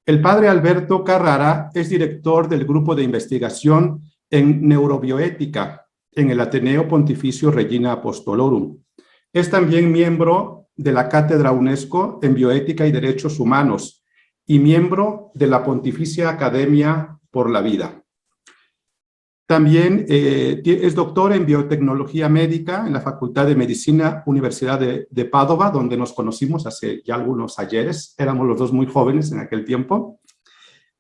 El padre Alberto Carrara es director del grupo de investigación en neurobioética en el Ateneo Pontificio Regina Apostolorum. Es también miembro de la Cátedra UNESCO en Bioética y Derechos Humanos y miembro de la Pontificia Academia por la Vida. También es doctor en biotecnología médica en la Facultad de Medicina, Universidad de Padova, donde nos conocimos hace ya algunos ayeres. Éramos los dos muy jóvenes en aquel tiempo.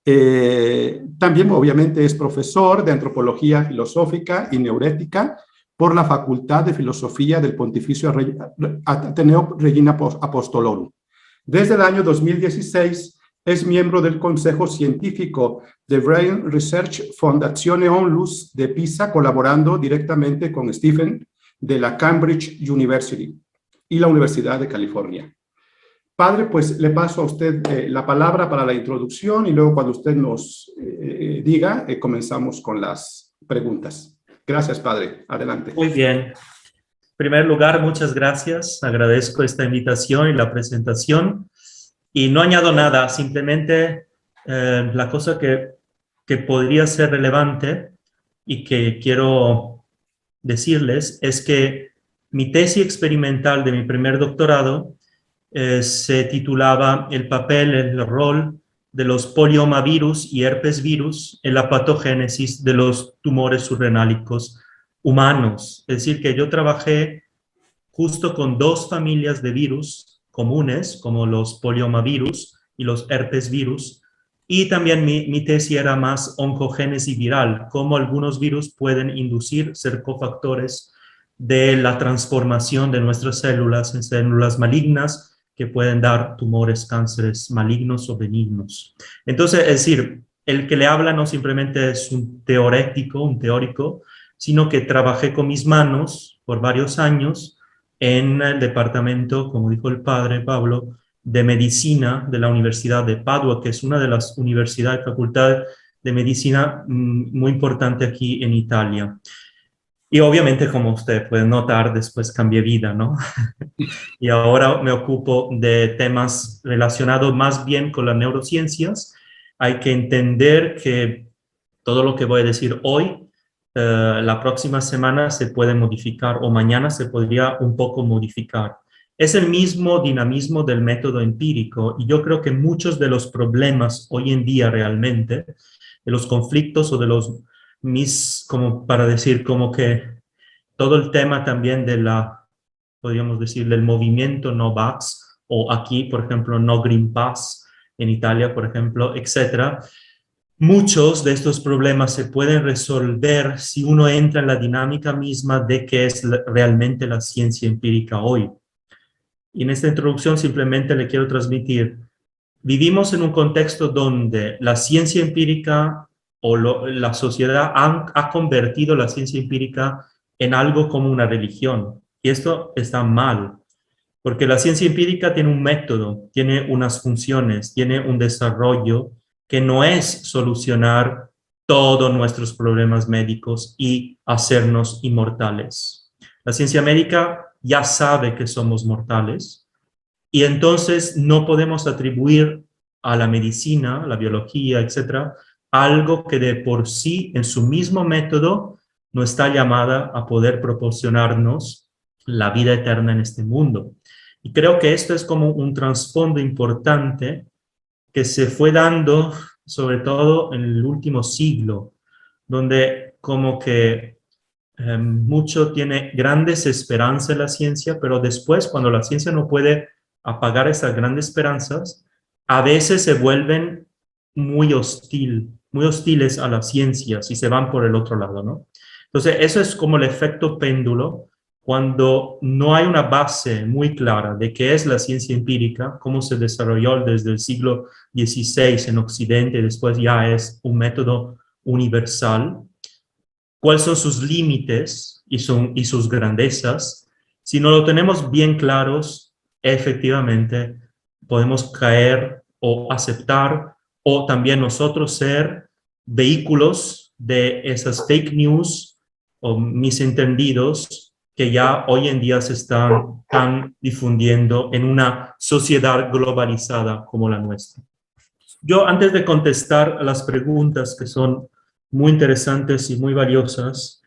También, obviamente, es profesor de Antropología Filosófica y Neurética por la Facultad de Filosofía del Pontificio Ateneo Regina Apostolorum. Desde el año 2016 es miembro del Consejo Científico de Brain Research Fondazione Onlus de Pisa, colaborando directamente con Stephen de la Cambridge University y la Universidad de California. Padre, pues le paso a usted la palabra para la introducción y luego cuando usted nos diga, comenzamos con las preguntas. Gracias, Padre. Adelante. Muy bien. En primer lugar, muchas gracias. Agradezco esta invitación y la presentación. Y no añado nada, simplemente la cosa que podría ser relevante y que quiero decirles es que mi tesis experimental de mi primer doctorado se titulaba El papel, el rol de los poliomavirus y herpesvirus en la patogénesis de los tumores surrenálicos humanos. Es decir, que yo trabajé justo con dos familias de virus comunes, como los poliomavirus y los herpesvirus, y también mi tesis era más oncogénesis viral, cómo algunos virus pueden inducir ser cofactores de la transformación de nuestras células en células malignas que pueden dar tumores, cánceres malignos o benignos. Entonces, es decir, el que le habla no simplemente es un teórico, sino que trabajé con mis manos por varios años en el departamento, como dijo el padre Pablo, de medicina de la Universidad de Padua, que es una de las universidades, facultades de medicina muy importante aquí en Italia. Y obviamente, como usted puede notar, después cambié vida, ¿no? Y ahora me ocupo de temas relacionados más bien con las neurociencias. Hay que entender que todo lo que voy a decir hoy, la próxima semana se puede modificar o mañana se podría un poco modificar. Es el mismo dinamismo del método empírico y yo creo que muchos de los problemas hoy en día realmente, de los conflictos o de los como para decir, como que todo el tema también de podríamos decir, del movimiento no Vax, o aquí, por ejemplo, no Green Pass, en Italia, por ejemplo, etcétera. Muchos de estos problemas se pueden resolver si uno entra en la dinámica misma de qué es realmente la ciencia empírica hoy. Y en esta introducción simplemente le quiero transmitir, vivimos en un contexto donde la ciencia empírica o la sociedad ha convertido la ciencia empírica en algo como una religión. Y esto está mal, porque la ciencia empírica tiene un método, tiene unas funciones, tiene un desarrollo que no es solucionar todos nuestros problemas médicos y hacernos inmortales. La ciencia médica ya sabe que somos mortales y entonces no podemos atribuir a la medicina, a la biología, etcétera, algo que de por sí en su mismo método no está llamada a poder proporcionarnos la vida eterna en este mundo. Y creo que esto es como un trasfondo importante que se fue dando sobre todo en el último siglo, donde como que mucho tiene grandes esperanzas en la ciencia, pero después cuando la ciencia no puede apagar esas grandes esperanzas, a veces se vuelven muy hostiles a la ciencia si se van por el otro lado, ¿no? Entonces, eso es como el efecto péndulo cuando no hay una base muy clara de qué es la ciencia empírica, cómo se desarrolló desde el siglo XVI en Occidente y después ya es un método universal, cuáles son sus límites y sus grandezas. Si no lo tenemos bien claros, efectivamente podemos caer o aceptar o también nosotros ser vehículos de esas fake news o misentendidos que ya hoy en día se están difundiendo en una sociedad globalizada como la nuestra. Yo, antes de contestar a las preguntas que son muy interesantes y muy valiosas,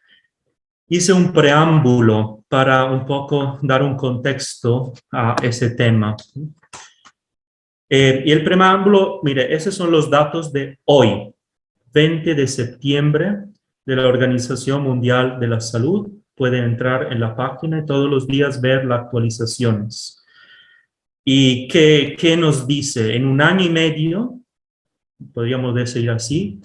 hice un preámbulo para un poco dar un contexto a ese tema. Y el preámbulo, mire, esos son los datos de hoy, 20 de septiembre, de la Organización Mundial de la Salud. Pueden entrar en la página y todos los días ver las actualizaciones. ¿Y qué nos dice? En un año y medio, podríamos decir así,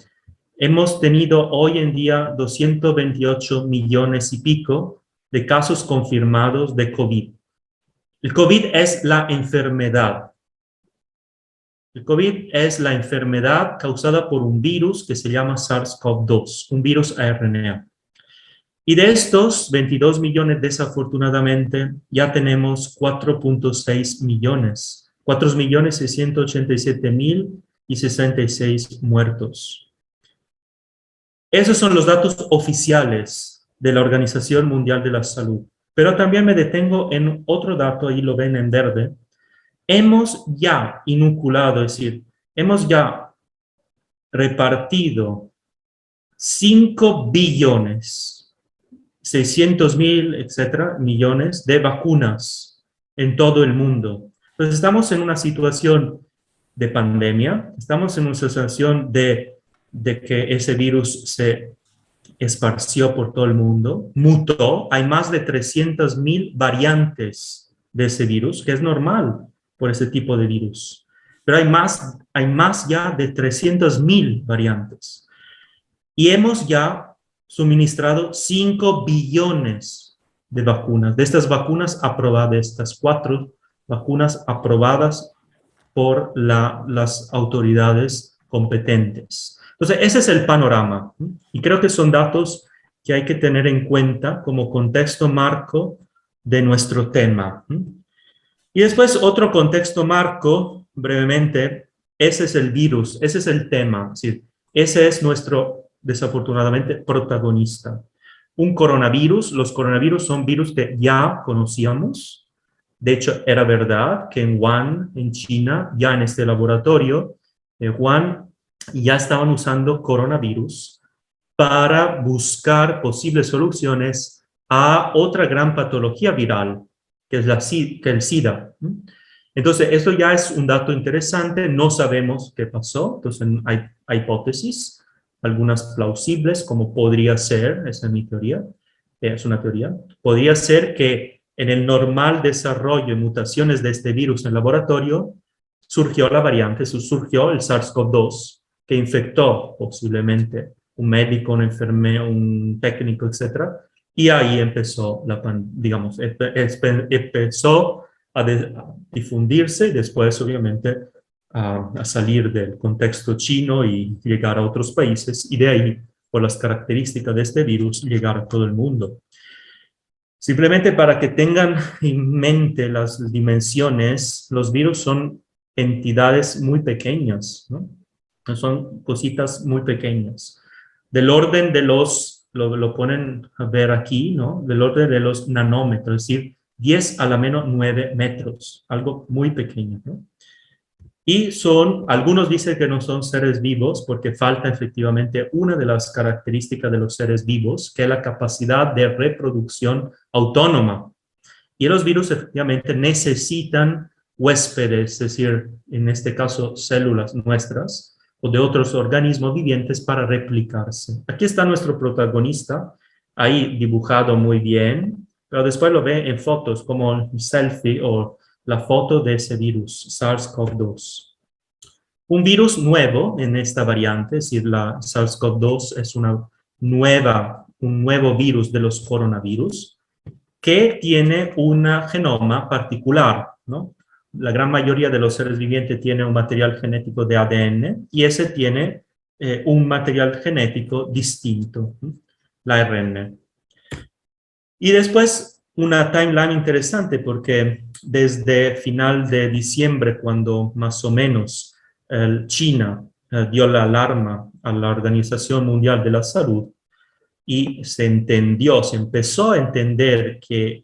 hemos tenido hoy en día 228 millones y pico de casos confirmados de COVID. El COVID es la enfermedad. El COVID es la enfermedad causada por un virus que se llama SARS-CoV-2, un virus ARN. Y de estos 22 millones, desafortunadamente, ya tenemos 4.6 millones, 4.687.066 muertos. Esos son los datos oficiales de la Organización Mundial de la Salud. Pero también me detengo en otro dato, ahí lo ven en verde. Hemos ya inoculado, es decir, hemos ya repartido 5 billones, 600.000, etcétera, millones de vacunas en todo el mundo. Entonces estamos en una situación de pandemia, estamos en una situación de que ese virus se esparció por todo el mundo, mutó, hay más de 300.000 variantes de ese virus, que es normal por ese tipo de virus. Pero hay más ya de 300.000 variantes. Y hemos ya suministrado 5 billones de vacunas, de estas vacunas aprobadas, estas 4 vacunas aprobadas por las autoridades competentes. Entonces, ese es el panorama. Y creo que son datos que hay que tener en cuenta como contexto marco de nuestro tema. Y después otro contexto marco, brevemente, ese es el virus, ese es el tema, es decir, ese es nuestro, desafortunadamente, protagonista. Un coronavirus, los coronavirus son virus que ya conocíamos. De hecho, era verdad que en Wuhan, en China, ya en este laboratorio, Wuhan, ya estaban usando coronavirus para buscar posibles soluciones a otra gran patología viral, que es el SIDA. Entonces, esto ya es un dato interesante, no sabemos qué pasó, entonces hay hipótesis, algunas plausibles, como podría ser, esa es mi teoría, es una teoría, podría ser que en el normal desarrollo y mutaciones de este virus en el laboratorio, surgió la variante, surgió el SARS-CoV-2, que infectó posiblemente un médico, un enfermero, un técnico, etcétera, y ahí empezó digamos, empezó a difundirse y después, obviamente, a salir del contexto chino y llegar a otros países, y de ahí, por las características de este virus, llegar a todo el mundo. Simplemente para que tengan en mente las dimensiones, los virus son entidades muy pequeñas, ¿no? Son cositas muy pequeñas. Del orden de los, lo ponen a ver aquí, ¿no? Del orden de los nanómetros, es decir, 10 a la menos 9 metros, algo muy pequeño, ¿no? Y algunos dicen que no son seres vivos porque falta efectivamente una de las características de los seres vivos, que es la capacidad de reproducción autónoma. Y los virus efectivamente necesitan huéspedes, es decir, en este caso células nuestras o de otros organismos vivientes para replicarse. Aquí está nuestro protagonista, ahí dibujado muy bien, pero después lo ve en fotos como el selfie o la foto de ese virus, SARS-CoV-2. Un virus nuevo en esta variante, es decir, la SARS-CoV-2 es un nuevo virus de los coronavirus que tiene un genoma particular, ¿no? La gran mayoría de los seres vivientes tiene un material genético de ADN y ese tiene un material genético distinto, la ARN. Y después una timeline interesante porque desde final de diciembre, cuando más o menos China dio la alarma a la Organización Mundial de la Salud y se empezó a entender que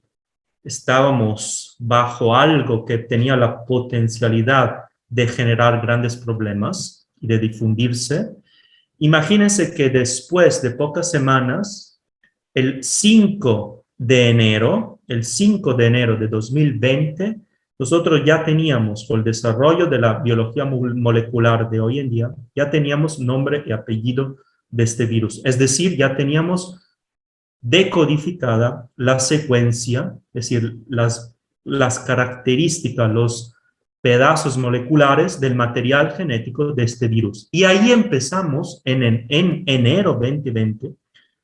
estábamos bajo algo que tenía la potencialidad de generar grandes problemas y de difundirse. Imagínense que después de pocas semanas, el 5 de enero de 2020, nosotros ya teníamos, por el desarrollo de la biología molecular de hoy en día, ya teníamos nombre y apellido de este virus. Es decir, ya teníamos decodificada la secuencia, es decir, las características, los pedazos moleculares del material genético de este virus. Y ahí empezamos, en enero 2020,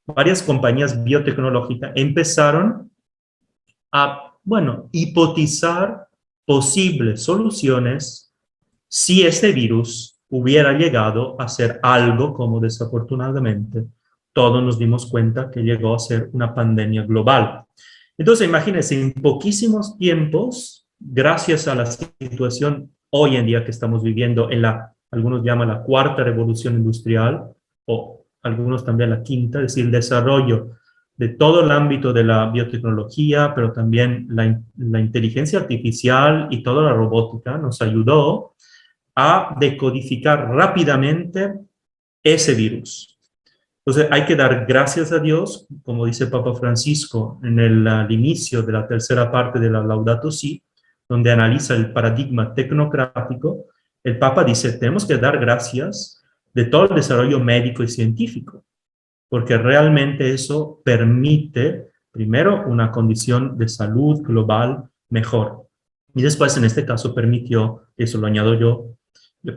varias compañías biotecnológicas empezaron a, bueno, hipotizar posibles soluciones si este virus hubiera llegado a ser algo como desafortunadamente todos nos dimos cuenta que llegó a ser una pandemia global. Entonces, imagínense, en poquísimos tiempos, gracias a la situación hoy en día que estamos viviendo en algunos llaman la cuarta revolución industrial, o algunos también la quinta, es decir, el desarrollo de todo el ámbito de la biotecnología, pero también la inteligencia artificial y toda la robótica nos ayudó a decodificar rápidamente ese virus. Entonces hay que dar gracias a Dios, como dice Papa Francisco al inicio de la tercera parte de la Laudato Si, donde analiza el paradigma tecnocrático. El Papa dice, tenemos que dar gracias de todo el desarrollo médico y científico, porque realmente eso permite, primero, una condición de salud global mejor. Y después, en este caso, permitió, eso lo añado yo,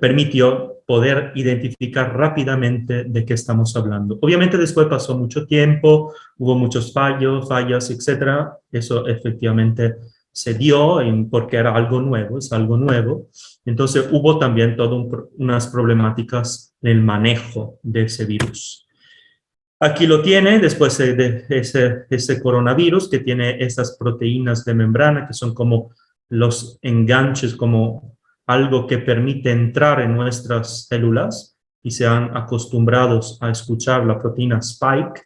permitió poder identificar rápidamente de qué estamos hablando. Obviamente después pasó mucho tiempo, hubo muchos fallas, etcétera. Eso efectivamente se dio porque era algo nuevo, es algo nuevo. Entonces hubo también todas unas problemáticas en el manejo de ese virus. Aquí lo tiene, después de ese coronavirus que tiene esas proteínas de membrana que son como los enganches, como algo que permite entrar en nuestras células y se han acostumbrados a escuchar la proteína Spike,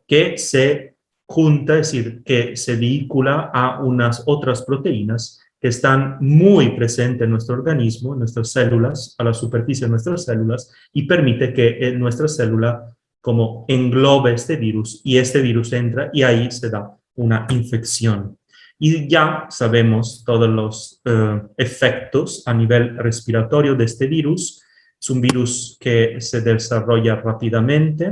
que se junta, es decir, que se vincula a unas otras proteínas que están muy presentes en nuestro organismo, en nuestras células, a la superficie de nuestras células, y permite que nuestra célula como englobe este virus, y este virus entra y ahí se da una infección. Y ya sabemos todos los efectos a nivel respiratorio de este virus. Es un virus que se desarrolla rápidamente,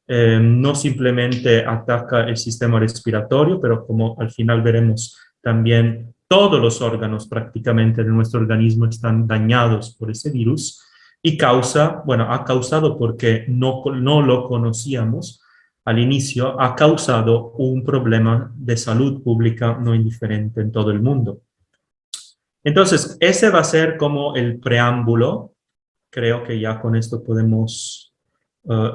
no simplemente ataca el sistema respiratorio, pero como al final veremos también todos los órganos prácticamente de nuestro organismo están dañados por ese virus y ha causado porque no lo conocíamos al inicio, ha causado un problema de salud pública no indiferente en todo el mundo. Entonces, ese va a ser como el preámbulo. Creo que ya con esto podemos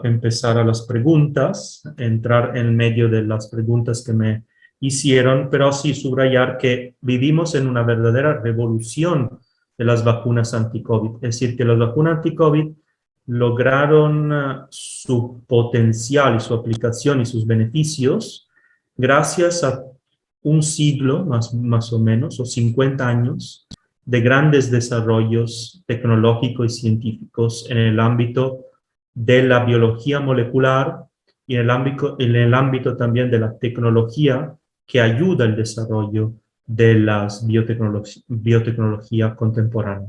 empezar a las preguntas, entrar en medio de las preguntas que me hicieron, pero sí subrayar que vivimos en una verdadera revolución de las vacunas anti-COVID. Es decir, que las vacunas anti-COVID lograron su potencial y su aplicación y sus beneficios gracias a un siglo más o menos, o 50 años, de grandes desarrollos tecnológicos y científicos en el ámbito de la biología molecular y en el ámbito también de la tecnología que ayuda al desarrollo de las biotecnología contemporánea.